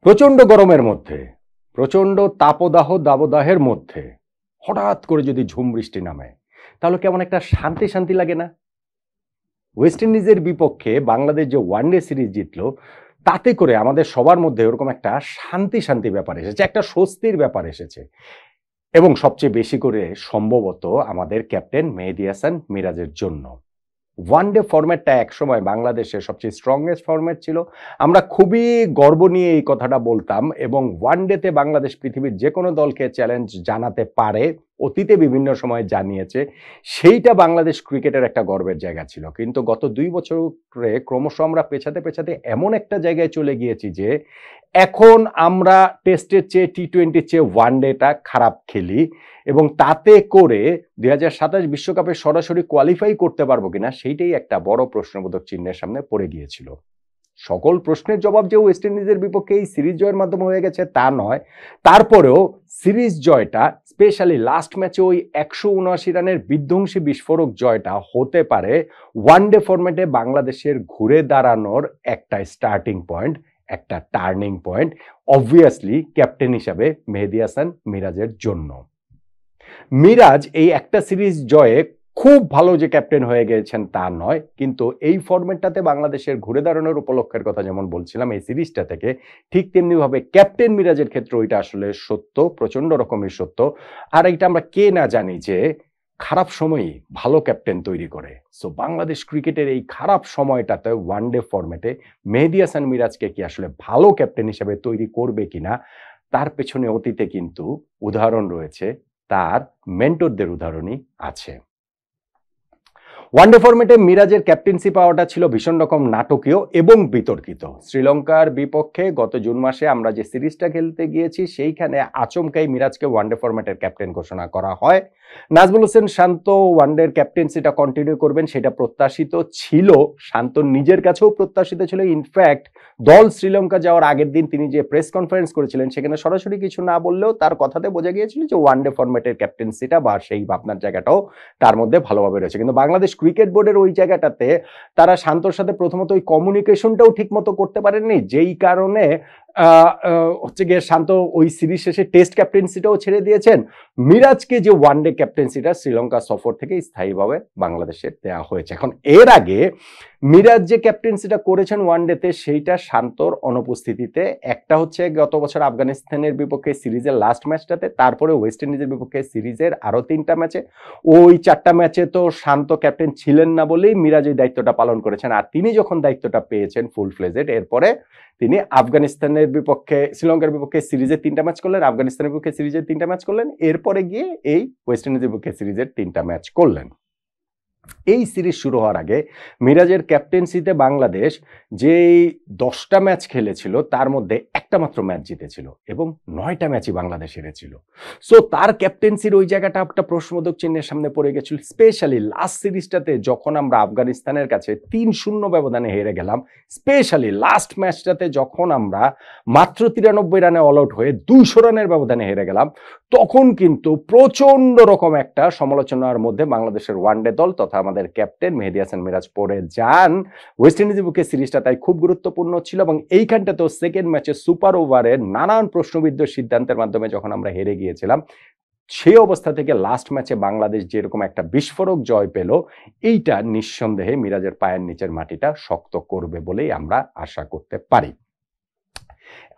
প্রচন্ড গরমের মধ্যে, প্রচন্ড তাপদাহ দাবদাহের মধ্যে হঠাৎ করে যদি ঝুম বৃষ্টি নামে, তাহলে কেমন একটা শান্তি শান্তি লাগে না? ওয়েস্ট ইন্ডিজের বিপক্ষে বাংলাদেশ যে ওয়ানডে সিরিজ জিতলো, তাতে করে আমাদের সবার মধ্যে ওরকম একটা শান্তি শান্তি ব্যাপার এসেছে, একটা স্বস্তির ব্যাপার এসেছে। এবং সবচেয়ে বেশি করে সম্ভবত আমাদের ক্যাপ্টেন মেহেদী হাসান মিরাজের জন্য। ওয়ানডে ফরম্যাটটা একসময় বাংলাদেশের সবচেয়ে স্ট্রংগেস্ট ফরম্যাট ছিল। আমরা খুবই গর্ব নিয়ে এই কথাটা বলতাম, এবং ওয়ানডেতে বাংলাদেশ পৃথিবীর যে কোনো দলকে চ্যালেঞ্জ জানাতে পারে, অতীতে বিভিন্ন সময় জানিয়েছে। সেইটা বাংলাদেশ ক্রিকেটের একটা গর্বের জায়গা ছিল। কিন্তু গত 2 বছরে ক্রমশ আমরা পেছাতে পেছাতে এমন একটা জায়গায় চলে গিয়েছি যে এখন আমরা টেস্টের চেয়ে টি-20-র চেয়ে ওয়ানডেটা খারাপ খেলি, এবং তাতে করে 2027 বিশ্বকাপে সরাসরি কোয়ালিফাই করতে পারবো কিনা সেইটাই একটা বড় প্রশ্নবোধক চিহ্নের সামনে পড়ে গিয়েছিল। সকল প্রশ্নের জবাব যে ওয়েস্ট ইন্ডিজের বিপক্ষে এই সিরিজ জয়ের মাধ্যমে হয়ে গেছে তা নয়, তারপরেও সিরিজ জয়টা, স্পেশালি লাস্ট ম্যাচে ওই 179 রানের বিধ্বংসী বিস্ফোরক জয়টা হতে পারে ওয়ানডে ফরম্যাটে বাংলাদেশের ঘুরে দাঁড়ানোর একটা স্টার্টিং পয়েন্ট, একটা টার্নিং পয়েন্ট, অবভিয়াসলি ক্যাপ্টেন হিসাবে মেহেদী হাসান মিরাজের জন্য। মিরাজ এই একটা সিরিজ জয়ে খুব ভালো যে ক্যাপ্টেন হয়ে গেছেন তা নয়, কিন্তু এই ফরম্যাটটাতে বাংলাদেশের ঘুরে দাঁড়ানোর উপলক্ষের কথা যেমন বলছিলাম এই সিরিজটা থেকে, ঠিক তেমনিভাবে ক্যাপ্টেন মিরাজের ক্ষেত্রে ওইটা আসলে সত্য, প্রচন্ড রকমের সত্য। আর এইটা আমরা কে না জানি যে খারাপ সময়ই ভালো ক্যাপ্টেন তৈরি করে। সো বাংলাদেশ ক্রিকেটের এই খারাপ সময়টাতে ওয়ানডে ফরম্যাটে মেহেদী হাসান মিরাজকে কি আসলে ভালো ক্যাপ্টেন হিসেবে তৈরি করবে কিনা, তার পেছনে অতীতে কিন্তু উদাহরণ রয়েছে, তার মেন্টরদের উদাহরণই আছে। ওয়ানডে ফরম্যাটে মিরাজের ক্যাপ্টেন্সি পাওয়াটা ছিল ভীষণ রকম নাটকীয় এবং বিতর্কিত। শ্রীলঙ্কার বিপক্ষে গত জুন মাসে আমরা যে সিরিজটা খেলতে গিয়েছি, সেইখানে আচমকাই মিরাজকে ওয়ানডে ফরম্যাটের ক্যাপ্টেন ঘোষণা করা হয়। নাজমুল হোসেন শান্ত ওয়ানডের ক্যাপ্টেন্সিটা কন্টিনিউ করবেন সেটা প্রত্যাশিত ছিল, শান্তর নিজের কাছেও প্রত্যাশিত ছিল। ইনফ্যাক্ট দল শ্রীলঙ্কা যাওয়ার আগের দিন তিনি যে প্রেস কনফারেন্স করেছিলেন, সেখানে সরাসরি কিছু না বললেও তার কথাতে বোঝা গিয়েছিল যে ওয়ানডে ফরম্যাটের ক্যাপ্টেন্সিটা বা সেই ভাবনার জায়গাটাও তার মধ্যে ভালোভাবে রয়েছে। কিন্তু বাংলাদেশ ক্রিকেট বোর্ডের ওই জায়গাটাতে তারা শান্তর সাথে প্রথমত ওই কমিউনিকেশনটাও ঠিক মতো করতে পারেননি, যেই কারণে হচ্ছে গিয়ে শান্ত ওই সিরিজ শেষে টেস্ট ক্যাপ্টেন্সিটাও ছেড়ে দিয়েছেন। মিরাজকে যে ওয়ানডে ক্যাপ্টেন্সিটা শ্রীলঙ্কা সফর থেকে স্থায়ীভাবে বাংলাদেশের দেওয়া হয়েছে। এখন এর আগে মিরাজ যে ক্যাপ্টেন্সিটা করেছেন ওয়ানডেতে, সেইটা শান্তর অনুপস্থিতিতে, একটা হচ্ছে গত বছর আফগানিস্তানের বিপক্ষে সিরিজের লাস্ট ম্যাচটাতে, তারপরে ওয়েস্ট ইন্ডিজের বিপক্ষে সিরিজের আরো 3টা ম্যাচে। ওই 4টা ম্যাচে তো শান্ত ক্যাপ্টেন ছিলেন না বলেই মিরাজ এই দায়িত্বটা পালন করেছেন। আর তিনি যখন দায়িত্বটা পেয়েছেন ফুল ফ্লেজেড, এরপরে তিনি আফগানিস্তানের বিপক্ষে, শ্রীলঙ্কার বিপক্ষে সিরিজের 3টা ম্যাচ করলেন, আফগানিস্তানের বিপক্ষে সিরিজের 3টা ম্যাচ করলেন, এরপরে গিয়ে এই ওয়েস্ট ইন্ডিজের বিপক্ষে সিরিজের 3টা ম্যাচ করলেন। এই সিরিজ শুরু হওয়ার আগে মিরাজের ক্যাপ্টেন্সিতে বাংলাদেশ যেই 10টা ম্যাচ খেলেছিল তার মধ্যে একটা মাত্র ম্যাচ জিতেছিল এবং 9টা ম্যাচই বাংলাদেশ হেরেছিল। সো তার ক্যাপ্টেন্সির ওই জায়গাটা একটা প্রশ্নবোধক চিহ্নের সামনে পড়ে গেছিল। স্পেশালি লাস্ট সিরিজটাতে যখন আমরা আফগানিস্তানের কাছে 3-0 ব্যবধানে হেরে গেলাম, স্পেশালি লাস্ট ম্যাচটাতে যখন আমরা মাত্র 93 রানে অল আউট হয়ে 200 রানের ব্যবধানে হেরে গেলাম, তখন কিন্তু প্রচন্ড রকম একটা সমালোচনার মধ্যে বাংলাদেশের ওয়ানডে দল তথা আমাদের ক্যাপ্টেন মেহেদী হাসান মিরাজ পড়ে যান। ওয়েস্ট ইন্ডিজের বিপক্ষে সিরিজটা তাই খুব গুরুত্বপূর্ণ ছিল, এবং এইখানটাতেও সেকেন্ড ম্যাচে সুপার ওভারে নানান প্রশ্নবিদ্ধ সিদ্ধান্তের মাধ্যমে যখন আমরা হেরে গিয়েছিলাম, সেই অবস্থা থেকে লাস্ট ম্যাচে বাংলাদেশ যেরকম একটা বিস্ফোরক জয় পেল, এইটা নিঃসন্দেহে মিরাজের পায়ের নিচের মাটিটা শক্ত করবে বলেই আমরা আশা করতে পারি।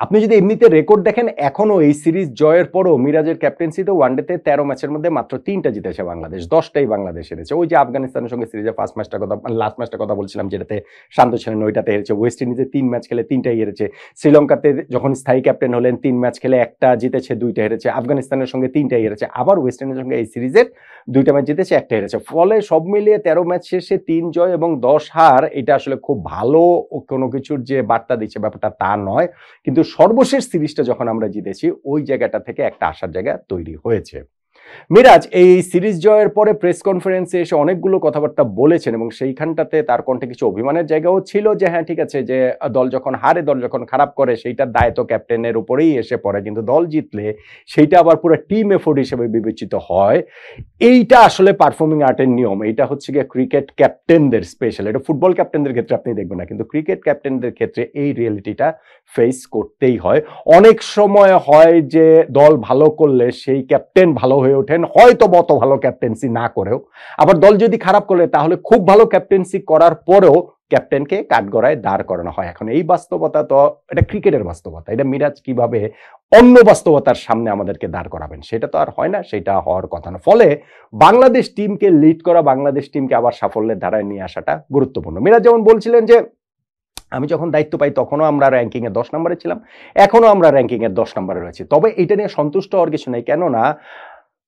আপনি যদি এমনিতে রেকর্ড দেখেন, এখনো এই সিরিজ জয়ের পরও মিরাজের ক্যাপ্টেন্সিতে ওয়ানডেতে 13 ম্যাচের মধ্যে মাত্র 3টা জিতেছে বাংলাদেশ, 10টাই বাংলাদেশ হেরেছে। ওই যে আফগানিস্তানের সঙ্গে সিরিজে ফার্স্ট ম্যাচটা কথা, লাস্ট ম্যাচটা কথা বলছিলাম, যেটাতে শান্ত ছিলেন, ওইটাতে হেরেছে। ওয়েস্ট ইন্ডিজে 3 ম্যাচ খেলে 3টাই হেরেছে। শ্রীলঙ্কাতে যখন স্থায়ী ক্যাপ্টেন হলেন 3 ম্যাচ খেলে 1টা জিতেছে, 2টা হেরেছে। আফগানিস্তানের সঙ্গে 3টাই হেরেছে। আবার ওয়েস্ট ইন্ডিজের সঙ্গে এই সিরিজের 2টা ম্যাচ জিতেছে, 1টা হেরেছে। ফলে সব মিলিয়ে 13 ম্যাচ শেষে 3 জয় এবং 10 হার, এটা আসলে খুব ভালো কোনো কিছুর যে বার্তা দিচ্ছে ব্যাপারটা তা নয়। কিন্তু সর্বশেষ সিরিজটা যখন আমরা জিতেছি, ওই জায়গাটা থেকে একটা আশার জায়গা তৈরি হয়েছে। মিরাজ এই সিরিজ জয়ের পরে প্রেস কনফারেন্সে এসে অনেকগুলো কথাবার্তা বলেছেন এবং সেইখানটাতে তার কণ্ঠে কিছু অভিমানের জায়গাও ছিল যে হ্যাঁ ঠিক আছে যে দল যখন হারে, দল যখন খারাপ করে সেইটার দায় তো ক্যাপ্টেনের উপরেই এসে পড়ে, কিন্তু দল জিতলে সেইটা আবার পুরো টিম এফোর্ট হিসেবে বিবেচিত হয়। এইটা আসলে পারফর্মিং আর্টের নিয়ম, এইটা হচ্ছে গিয়ে ক্রিকেট ক্যাপ্টেনদের স্পেশাল, এটা ফুটবল ক্যাপ্টেনদের ক্ষেত্রে আপনি দেখবেন না, কিন্তু ক্রিকেট ক্যাপ্টেনদের ক্ষেত্রে এই রিয়েলিটিটা ফেস করতেই হয়। অনেক সময় হয় যে দল ভালো করলে সেই ক্যাপ্টেন ভালো হয়ে ওঠেন, হয়তো অত ভালো ক্যাপ্টেন্সি না করেও, আবার দল যদি খারাপ করে তাহলে খুব ভালো ক্যাপ্টেন্সি করার পরেও ক্যাপ্টেনকে কাঠগড়ায় দাঁড় করানো হয়। এখন এই বাস্তবতা তো এটা ক্রিকেটের বাস্তবতা, এটা মিরাজ কিভাবে অন্য বাস্তবতার সামনে আমাদেরকে দাঁড় করাবেন সেটা তো আর হয় না, সেটা হওয়ার কথা না। ফলে বাংলাদেশ টিমকে লিড করা, বাংলাদেশ টিমকে আবার সাফল্যের ধারায় নিয়ে আসাটা গুরুত্বপূর্ণ। মিরাজ যেমন বলছিলেন যে আমি যখন দায়িত্ব পাই তখনও আমরা র্যাঙ্কিং এর 10 নম্বরে ছিলাম, এখনো আমরা র্যাঙ্কিং এর 10 নম্বরে রয়েছি। তবে এটা নিয়ে সন্তুষ্ট হওয়ার কিছু নেই, কেননা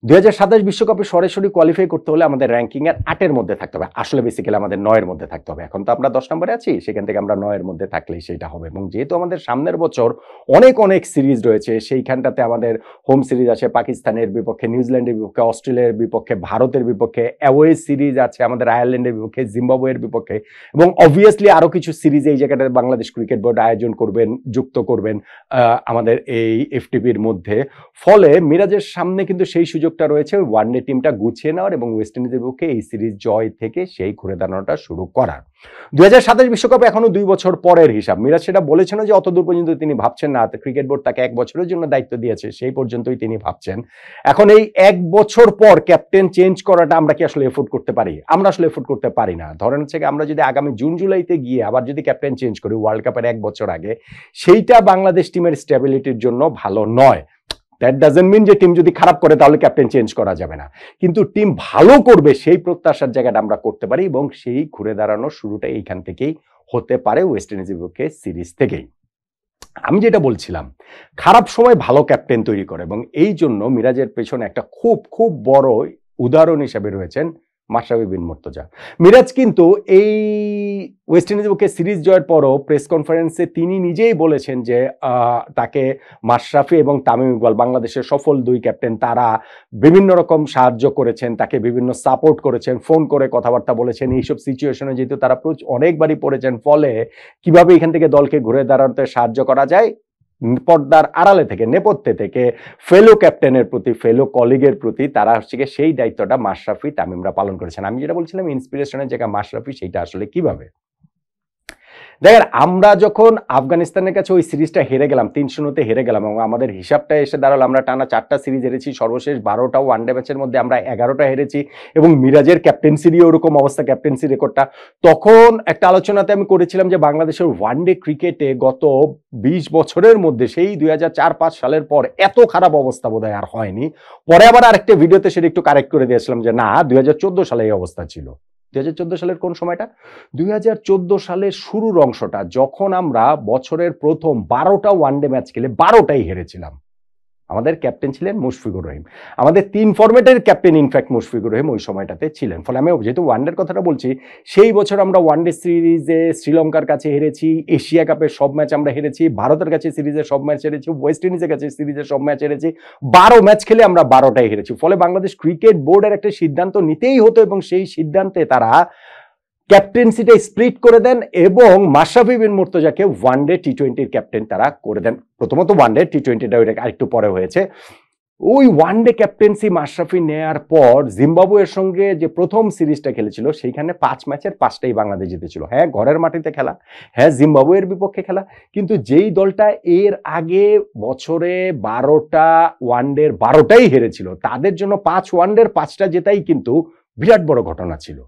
2027 বিশ্বকাপে সরাসরি কোয়ালিফাই করতে হলে আমাদের র্যাঙ্কিং এর 8 মধ্যে থাকতে হবে, আসলে বেসিক্যালি আমাদের 9 মধ্যে থাকতে হবে। এখন তো আমরা 10 নম্বরে আছি, সেখান থেকে আমরা 9 মধ্যে থাকলেই সেটা হবে। এবং যেহেতু আমাদের সামনের বছর অনেক অনেক সিরিজ রয়েছে, সেইখানটাতে আমাদের হোম সিরিজ আছে পাকিস্তানের বিপক্ষে, নিউজিল্যান্ডের বিপক্ষে, অস্ট্রেলিয়ার বিপক্ষে, ভারতের বিপক্ষে, অ্যাওয়ে সিরিজ আছে আমাদের আয়ারল্যান্ডের বিপক্ষে, জিম্বাবুয়ের বিপক্ষে, এবং অবভিয়াসলি আরো কিছু সিরিজ এই জায়গাটাতে বাংলাদেশ ক্রিকেট বোর্ড আয়োজন করবেন, যুক্ত করবেন আমাদের এই এফটিপির মধ্যে। ফলে মিরাজের সামনে কিন্তু সেই সুযোগটা রয়েছে ওয়ানডে টিমটা গুছিয়ে নেওয়ার এবং ওয়েস্ট ইন্ডিজের পক্ষে এই সিরিজ জয় থেকে সেই ঘুরে দাঁড়ানোটা শুরু করার। 2027 বিশ্বকাপ এখনো 2 বছর পরের হিসাব। মিরাজ সেটা বলেছেন যে অতদূর পর্যন্ত তিনি ভাবছেন না, ক্রিকেট বোর্ড তাকে 1 বছরের জন্য দায়িত্ব দিয়েছে, সেই পর্যন্তই তিনি ভাবছেন। এখন এই 1 বছর পর ক্যাপ্টেন চেঞ্জ করাটা আমরা কি আসলে এফোর্ড করতে পারি? আমরা আসলে এফোর্ড করতে পারি না। ধরেন হচ্ছে আমরা যদি আগামী জুন জুলাইতে গিয়ে আবার যদি ক্যাপ্টেন চেঞ্জ করি ওয়ার্ল্ড কাপের 1 বছর আগে, সেইটা বাংলাদেশ টিমের স্টেবিলিটির জন্য ভালো নয়। দ্যাট ডাজন্ট মিন যে টিম যদি খারাপ করে তাহলে ক্যাপ্টেন চেঞ্জ করা যাবে না, কিন্তু টিম ভালো করবে সেই প্রত্যাশার জায়গাটা আমরা করতে পারি এবং সেই ঘুরে দাঁড়ানোর শুরুটা এইখান থেকেই হতে পারে, ওয়েস্ট ইন্ডিজের বিপক্ষে সিরিজ থেকেই। আমি যেটা বলছিলাম, খারাপ সময় ভালো ক্যাপ্টেন তৈরি করে এবং এই জন্য মিরাজের পেছনে একটা খুব খুব বড় উদাহরণ হিসেবে রয়েছেন মাশরাফি বিন মুর্তজা। মিরাজ কিন্তু এই ওয়েস্ট ইন্ডিজের পক্ষে সিরিজ জয়ের পরও প্রেস কনফারেন্সে তিনি নিজেই বলেছেন যে তাকে মাশরাফি এবং তামিম ইকবাল, বাংলাদেশের সফল 2 ক্যাপ্টেন, তারা বিভিন্ন রকম সাহায্য করেছেন, তাকে বিভিন্ন সাপোর্ট করেছেন, ফোন করে কথাবার্তা বলেছেন। এইসব সিচুয়েশনে যেহেতু তারা অনেকবারই পড়েছেন, ফলে কিভাবে এখান থেকে দলকে ঘুরে দাঁড়াতে সাহায্য করা যায় পর্দার আড়ালে থেকে, নেপথ্যে থেকে ফেলো ক্যাপ্টেনের প্রতি, ফেলো কলিগের প্রতি তারা হচ্ছে সেই দায়িত্বটা মাশরাফি তামিমরা পালন করেছেন। আমি যেটা বলছিলাম ইন্সপিরেশনের জায়গা মাশরাফি, সেইটা আসলে কিভাবে দেখেন, আমরা যখন আফগানিস্তানের কাছে ওই সিরিজটা হেরে গেলাম, 3-0 হেরে গেলাম এবং আমাদের হিসাবটা এসে দাঁড়ালো আমরা টানা 4টা সিরিজ হেরেছি, সর্বশেষ 12টা ওয়ানডে ম্যাচের মধ্যে আমরা 11টা হেরেছি এবং মিরাজের ক্যাপ্টেন্সিরও ওরকম অবস্থা, ক্যাপ্টেন্সি রেকর্ডটা। তখন একটা আলোচনাতে আমি করেছিলাম যে বাংলাদেশের ওয়ানডে ক্রিকেটে গত 20 বছরের মধ্যে সেই 2004-5 সালের পর এত খারাপ অবস্থা বোধহয় আর হয়নি। পরে আবার আরেকটা ভিডিওতে সেটা একটু কারেক্ট করে দিয়েছিলাম যে না, 2014 সালে এই অবস্থা ছিল। 2014 সালের কোন সময়টা? 2014 সালের শুরুর অংশটা, যখন আমরা বছরের প্রথম 12টা ওয়ানডে ম্যাচ খেলে 12টাই হেরেছিলাম। আমাদের ক্যাপ্টেন ছিলেন মুশফিকুর রহিম, আমাদের 3 ফরম্যাটের ক্যাপ্টেন ইনফ্যাক্ট মুশফিকুর রহিম ওই সময়টাতে ছিলেন। ফলে আমি যেহেতু ওয়ানডের কথাটা বলছি, সেই বছর আমরা ওয়ানডে সিরিজে শ্রীলঙ্কার কাছে হেরেছি, এশিয়া কাপের সব ম্যাচ আমরা হেরেছি, ভারতের কাছে সিরিজের সব ম্যাচ হেরেছি, ওয়েস্ট ইন্ডিজের কাছে সিরিজের সব ম্যাচ হেরেছি, 12 ম্যাচ খেলে আমরা 12টাই হেরেছি। ফলে বাংলাদেশ ক্রিকেট বোর্ডের একটা সিদ্ধান্ত নিতেই হতো এবং সেই সিদ্ধান্তে তারা ক্যাপ্টেন্সিটা স্প্লিট করে দেন এবং মাশরাফি বিন মুর্তজাকে ওয়ানডে টি20-র ক্যাপ্টেন তারা করে দেন। প্রথমত ওয়ানডে, টি20টা আরেকটু পরে হয়েছে। ওই ওয়ানডে ক্যাপ্টেন্সি মাশরাফি নেয়ার পর জিম্বাবুয়ের সঙ্গে যে প্রথম সিরিজটা খেলেছিল সেইখানে 5 ম্যাচের 5টাই বাংলাদেশ জিতেছিল। হ্যাঁ, ঘরের মাটিতে খেলা, হ্যাঁ জিম্বাবুয়ের বিপক্ষে খেলা, কিন্তু যেই দলটা এর আগে বছরে 12টা ওয়ানডের 12টাই হেরেছিল, তাদের জন্য 5 ওয়ানডের 5টা জেতাই কিন্তু বিরাট বড় ঘটনা ছিল।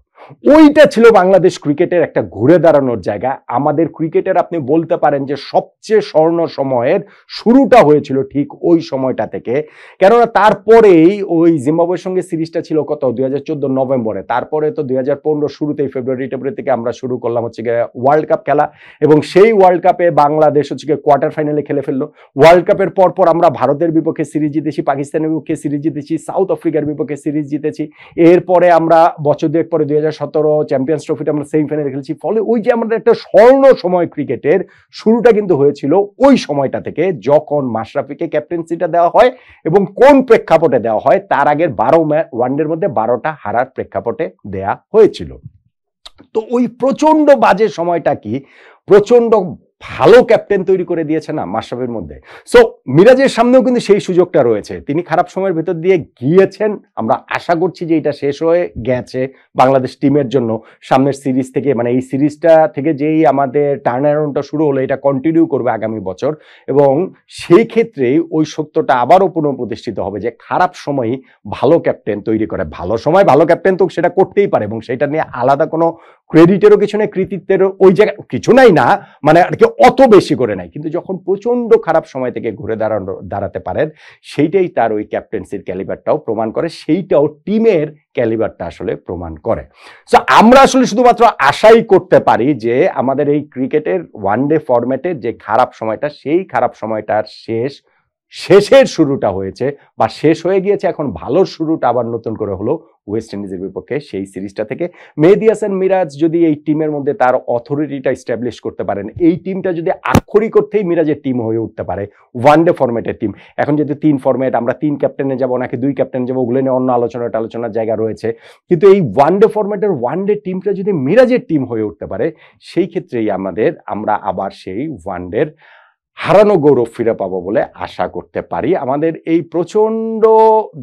ওইটা ছিল বাংলাদেশ ক্রিকেটের একটা ঘুরে দাঁড়ানোর জায়গা। আমাদের ক্রিকেটের আপনি বলতে পারেন যে সবচেয়ে স্বর্ণ সময়ের শুরুটা হয়েছিল ঠিক ওই সময়টা থেকে, কেননা তারপরেই ওই জিম্বাবুয়ের সঙ্গে সিরিজটা ছিল কত 2014 নভেম্বরে, তারপরে তো 2015 শুরুতেই ফেব্রুয়ারি থেকে আমরা শুরু করলাম হচ্ছে গিয়ে ওয়ার্ল্ড কাপ খেলা এবং সেই ওয়ার্ল্ড কাপে বাংলাদেশ হচ্ছে গিয়ে কোয়ার্টার ফাইনালে খেলে ফেললো। ওয়ার্ল্ড কাপের পর আমরা ভারতের বিপক্ষে সিরিজ জিতেছি, পাকিস্তানের বিপক্ষে সিরিজ জিতেছি, সাউথ আফ্রিকার বিপক্ষে সিরিজ জিতেছি। এরপরে আমরা বছর দুয়েক পরে 2017 চ্যাম্পিয়ন্স ট্রফিটা আমরা সেমিফাইনালে খেলেছি, ফলে ওই যে আমাদের একটা স্বর্ণ সময় ক্রিকেটের শুরুটা কিন্তু হয়েছিল ওই সময়টা থেকে, যখন মাশরাফিকে ক্যাপ্টেন্সিটা দেওয়া হয় এবং কোন প্রেক্ষাপটে দেওয়া হয়, তার আগের 12 ওয়ানডের মধ্যে 12টা হারার প্রেক্ষাপটে দেয়া হয়েছিল। তো ওই প্রচন্ড বাজে সময়টা কি প্রচন্ড ভালো ক্যাপ্টেন তৈরি করে দিয়েছে না মাশরাফির মধ্যে। সো মিরাজের সামনেও কিন্তু সেই সুযোগটা রয়েছে, তিনি খারাপ সময়ের ভেতর দিয়ে গিয়েছেন। আমরা আশা করছি যে এটা শেষ হয়ে গেছে বাংলাদেশ টিমের জন্য। সামনের সিরিজ থেকে, মানে এই সিরিজটা থেকে যেই আমাদের টার্ন অ্যারাউন্ডটা শুরু হলো, এটা কন্টিনিউ করবে আগামী বছর, এবং সেই ক্ষেত্রে ওই সত্যটা আবারও পুনঃপ্রতিষ্ঠিত হবে যে খারাপ সময়ই ভালো ক্যাপ্টেন তৈরি করে। ভালো সময় ভালো ক্যাপ্টেন তো সেটা করতেই পারে, এবং সেটা নিয়ে আলাদা কোনো ক্রেডিটেরও কিছু নেই, কৃতিত্বেরও ওই জায়গায় কিছু নাই, না মানে আর কি অত বেশি করে নাই, কিন্তু যখন প্রচন্ড খারাপ সময় থেকে ঘুরে দাঁড়াতে পারেন, সেইটাই তার ওই ক্যাপ্টেন্সির ক্যালিবারটাও প্রমাণ করে, সেইটাও টিমের ক্যালিবারটা আসলে প্রমাণ করে। সো আমরা আসলে শুধুমাত্র আশাই করতে পারি যে আমাদের এই ক্রিকেটের ওয়ানডে ফরম্যাটের যে খারাপ সময়টা, সেই খারাপ সময়টার শেষের শুরুটা হয়েছে বা শেষ হয়ে গিয়েছে, এখন ভালো শুরুটা আবার নতুন করে হলো ওয়েস্ট ইন্ডিজের বিপক্ষে সেই সিরিজটা থেকে। মেহেদী হাসান মিরাজ যদি এই টিমের মধ্যে তার অথরিটিটা এস্টাবলিশ করতে পারেন, এই টিমটা যদি আক্ষরিক অর্থেই মিরাজের টিম হয়ে উঠতে পারে, ওয়ানডে ফরম্যাটের টিম। এখন যদি 3 ফরম্যাট, আমরা 3 ক্যাপ্টেনে যাবো নাকি 2 ক্যাপ্টেনে যাবো, ওগুলো নিয়ে অন্য আলোচনার জায়গা রয়েছে, কিন্তু এই ওয়ানডে ফরম্যাটের ওয়ানডে টিমটা যদি মিরাজের টিম হয়ে উঠতে পারে, সেই ক্ষেত্রেই আমরা আবার সেই ওয়ানডের হারানো গৌরব ফিরে পাবো বলে আশা করতে পারি। আমাদের এই প্রচন্ড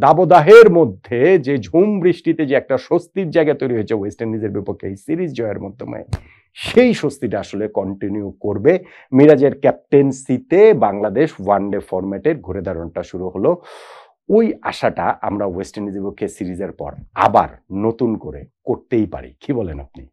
দাবদাহের মধ্যে যে ঝুম বৃষ্টিতে যে একটা স্বস্তির জায়গা তৈরি হয়েছে ওয়েস্ট ইন্ডিজের বিপক্ষে এই সিরিজ জয়ের মাধ্যমে, সেই স্বস্তিটা আসলে কন্টিনিউ করবে মিরাজের ক্যাপ্টেন্সিতে। বাংলাদেশ ওয়ানডে ফরম্যাটের ঘুরে দাঁড়ানোটা শুরু হলো, ওই আশাটা আমরা ওয়েস্ট ইন্ডিজের বিপক্ষে সিরিজের পর আবার নতুন করে করতেই পারি। কি বলেন আপনি?